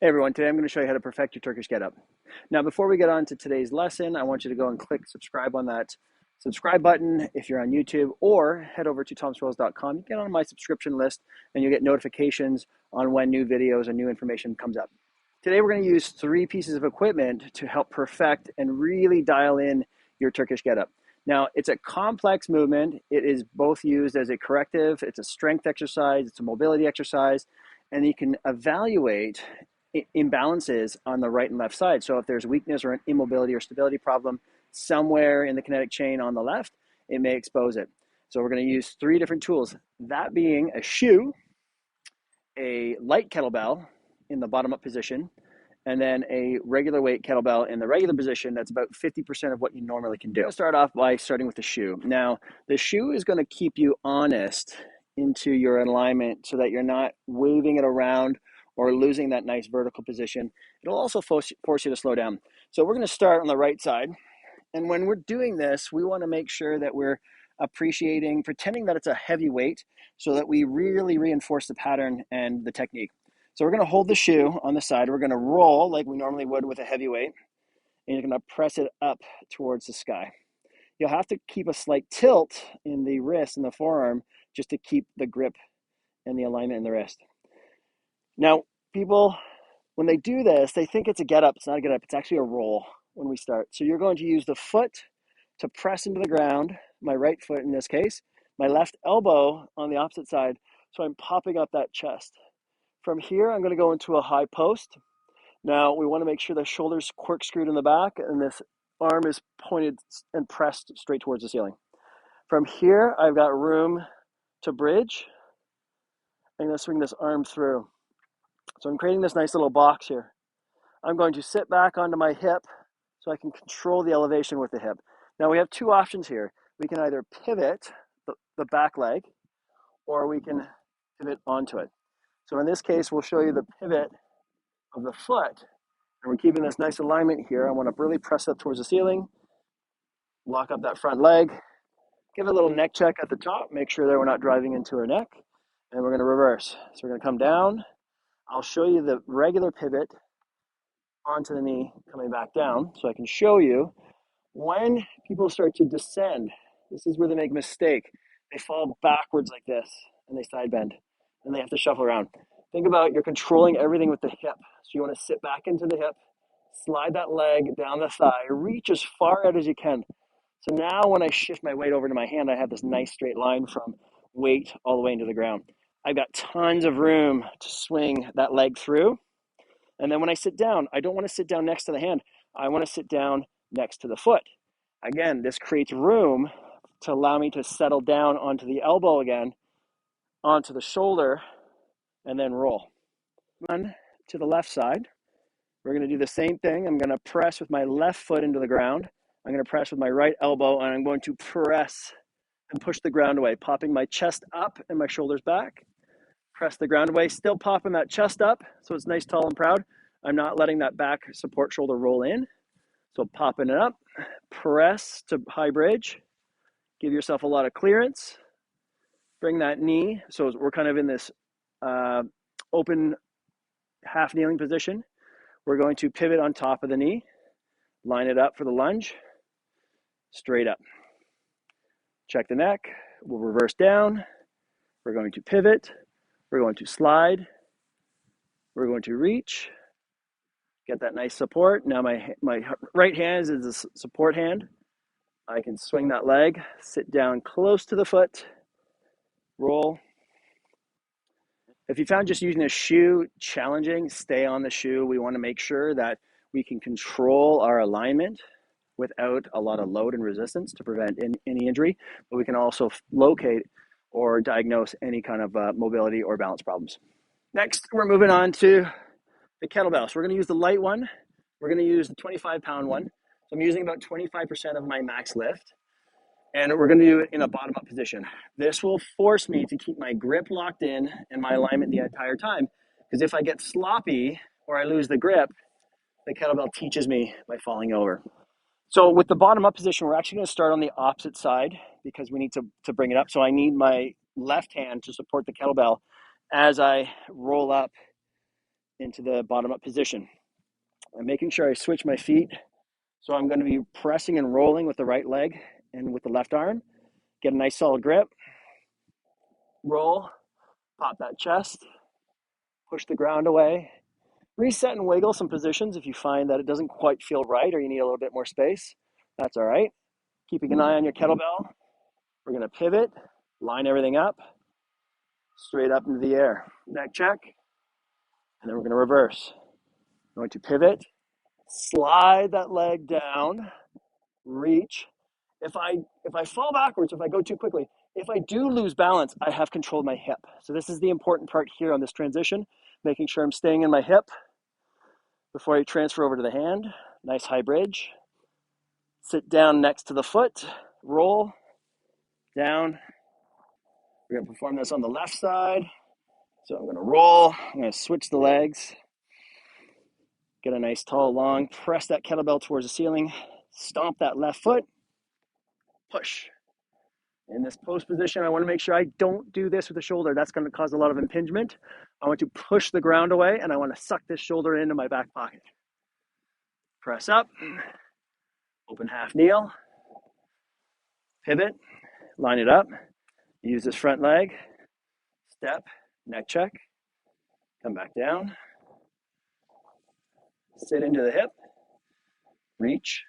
Hey everyone, today I'm going to show you how to perfect your Turkish Get Up. Now, before we get on to today's lesson, I want you to go and click subscribe on that subscribe button if you're on YouTube, or head over to tomswills.com. You get on my subscription list and you get notifications on when new videos and new information comes up. Today we're going to use 3 pieces of equipment to help perfect and really dial in your Turkish Get Up. Now, it's a complex movement. It is both used as a corrective, it's a strength exercise, it's a mobility exercise, and you can evaluate imbalances on the right and left side. So if there's weakness or an immobility or stability problem somewhere in the kinetic chain on the left, it may expose it. So we're going to use 3 different tools, that being a shoe, a light kettlebell in the bottom up position, and then a regular weight kettlebell in the regular position. That's about 50% of what you normally can do. I'm going to start off by starting with the shoe. Now, the shoe is going to keep you honest into your alignment so that you're not waving it around or losing that nice vertical position. It'll also force you to slow down. So we're going to start on the right side. And when we're doing this, we want to make sure that we're pretending that it's a heavy weight so that we really reinforce the pattern and the technique. So we're going to hold the shoe on the side. We're going to roll like we normally would with a heavy weight. And you're going to press it up towards the sky. You'll have to keep a slight tilt in the wrist and the forearm just to keep the grip and the alignment in the wrist. Now, people, when they do this, they think it's a get up. It's not a get up. It's actually a roll when we start. So you're going to use the foot to press into the ground, my right foot in this case, my left elbow on the opposite side. So I'm popping up that chest. From here, I'm going to go into a high post. Now, we want to make sure the shoulder's corkscrewed in the back and this arm is pointed and pressed straight towards the ceiling. From here, I've got room to bridge. I'm going to swing this arm through. So I'm creating this nice little box here. I'm going to sit back onto my hip so I can control the elevation with the hip. Now we have 2 options here. We can either pivot the back leg or we can pivot onto it. So in this case, we'll show you the pivot of the foot. And we're keeping this nice alignment here. I want to really press up towards the ceiling, lock up that front leg, give it a little neck check at the top, make sure that we're not driving into our neck, and we're going to reverse. So we're going to come down. I'll show you the regular pivot onto the knee coming back down so I can show you when people start to descend. This is where they make a mistake. They fall backwards like this and they side bend and they have to shuffle around. Think about you're controlling everything with the hip. So you want to sit back into the hip, slide that leg down the thigh, reach as far out as you can. So now when I shift my weight over to my hand, I have this nice straight line from weight all the way into the ground. I've got tons of room to swing that leg through. And then when I sit down, I don't want to sit down next to the hand. I want to sit down next to the foot. Again, this creates room to allow me to settle down onto the elbow again, onto the shoulder, and then roll. On to the left side. We're going to do the same thing. I'm going to press with my left foot into the ground. I'm going to press with my right elbow, and I'm going to press and push the ground away, popping my chest up and my shoulders back. Press the ground away, still popping that chest up so it's nice, tall, and proud. I'm not letting that back support shoulder roll in. So popping it up, press to high bridge, give yourself a lot of clearance, bring that knee. So we're kind of in this open half kneeling position. We're going to pivot on top of the knee, line it up for the lunge, straight up. Check the neck, we'll reverse down. We're going to pivot, we're going to slide, we're going to reach, get that nice support. Now my right hand is a support hand. I can swing that leg, sit down close to the foot, roll. If you found just using a shoe challenging, stay on the shoe. We want to make sure that we can control our alignment without a lot of load and resistance to prevent any injury, but we can also locate or diagnose any kind of mobility or balance problems. Next, we're moving on to the kettlebell. So we're going to use the light one. We're going to use the 25-pound one. So I'm using about 25% of my max lift. And we're going to do it in a bottom-up position. This will force me to keep my grip locked in and my alignment the entire time. Because if I get sloppy or I lose the grip, the kettlebell teaches me by falling over. So with the bottom-up position, we're actually going to start on the opposite side because we need to bring it up. So I need my left hand to support the kettlebell as I roll up into the bottom up position. I'm making sure I switch my feet. So I'm going to be pressing and rolling with the right leg and with the left arm. Get a nice solid grip. Roll, pop that chest, push the ground away. Reset and wiggle some positions if you find that it doesn't quite feel right or you need a little bit more space. That's all right. Keeping an eye on your kettlebell. We're going to pivot, line everything up, straight up into the air. Neck check, and then we're going to reverse. I'm going to pivot, slide that leg down, reach. If I fall backwards, if I go too quickly, if I do lose balance, I have control of my hip. So this is the important part here on this transition, making sure I'm staying in my hip before I transfer over to the hand. Nice high bridge. Sit down next to the foot, roll, down. We're going to perform this on the left side. So I'm going to roll, I'm going to switch the legs, get a nice tall long, press that kettlebell towards the ceiling, stomp that left foot, push. In this post position, I want to make sure I don't do this with the shoulder. That's going to cause a lot of impingement. I want to push the ground away, and I want to suck this shoulder into my back pocket. Press up, open half kneel, pivot, line it up, use this front leg, step, neck check, come back down, sit into the hip, reach,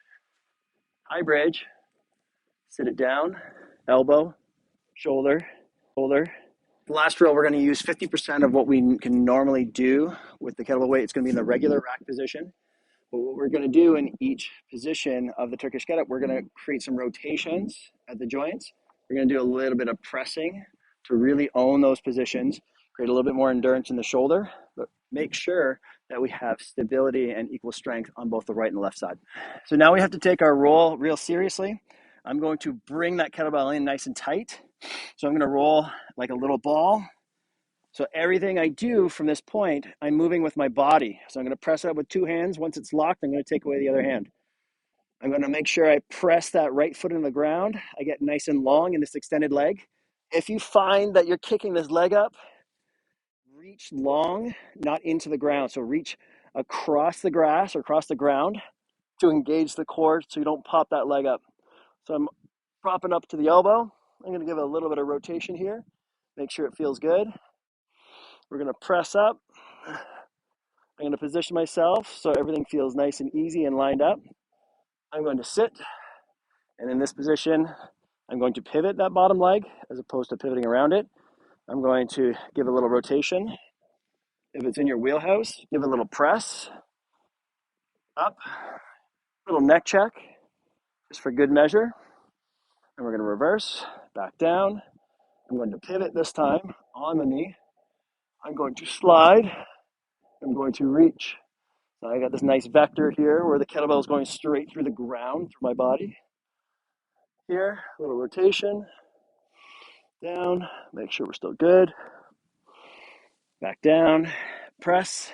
high bridge, sit it down, elbow, shoulder, shoulder. The last drill, we're going to use 50% of what we can normally do with the kettlebell weight. It's going to be in the regular rack position. But what we're going to do in each position of the Turkish Get Up, we're going to create some rotations at the joints. We're going to do a little bit of pressing to really own those positions, create a little bit more endurance in the shoulder, but make sure that we have stability and equal strength on both the right and the left side. So now we have to take our roll real seriously. I'm going to bring that kettlebell in nice and tight. So I'm going to roll like a little ball. So everything I do from this point, I'm moving with my body. So I'm going to press it up with two hands. Once it's locked, I'm going to take away the other hand. I'm going to make sure I press that right foot in the ground. I get nice and long in this extended leg. If you find that you're kicking this leg up, reach long, not into the ground. So reach across the grass or across the ground to engage the core so you don't pop that leg up. So I'm propping up to the elbow. I'm going to give it a little bit of rotation here. Make sure it feels good. We're going to press up. I'm going to position myself so everything feels nice and easy and lined up. I'm going to sit. And in this position, I'm going to pivot that bottom leg as opposed to pivoting around it. I'm going to give a little rotation. If it's in your wheelhouse, give a little press. Up. Little neck check, just for good measure. And we're going to reverse, back down. I'm going to pivot this time on the knee. I'm going to slide. I'm going to reach. So I got this nice vector here where the kettlebell is going straight through the ground, through my body. Here, a little rotation. Down, make sure we're still good. Back down, press,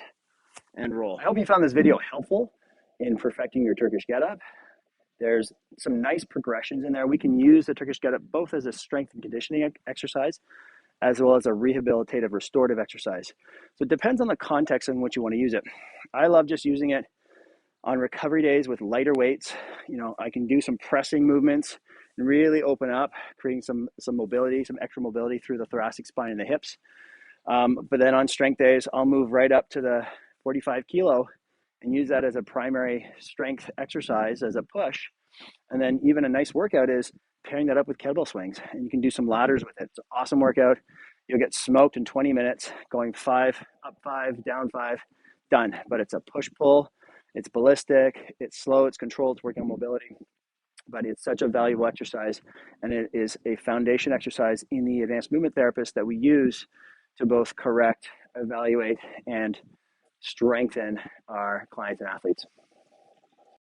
and roll. I hope you found this video helpful in perfecting your Turkish Get Up. There's some nice progressions in there. We can use the Turkish Get Up both as a strength and conditioning exercise as well as a rehabilitative restorative exercise. So it depends on the context in which you want to use it. I love just using it on recovery days with lighter weights. You know, I can do some pressing movements and really open up, creating some mobility, some extra mobility through the thoracic spine and the hips. But then on strength days, I'll move right up to the 45 kilo and use that as a primary strength exercise as a push. And then even a nice workout is pairing that up with kettlebell swings, and you can do some ladders with it. It's an awesome workout. You'll get smoked in 20 minutes, going 5, up 5, down 5, done. But it's a push-pull, it's ballistic, it's slow, it's controlled, it's working on mobility. But it's such a valuable exercise, and it is a foundation exercise in the advanced movement therapist that we use to both correct, evaluate, and strengthen our clients and athletes.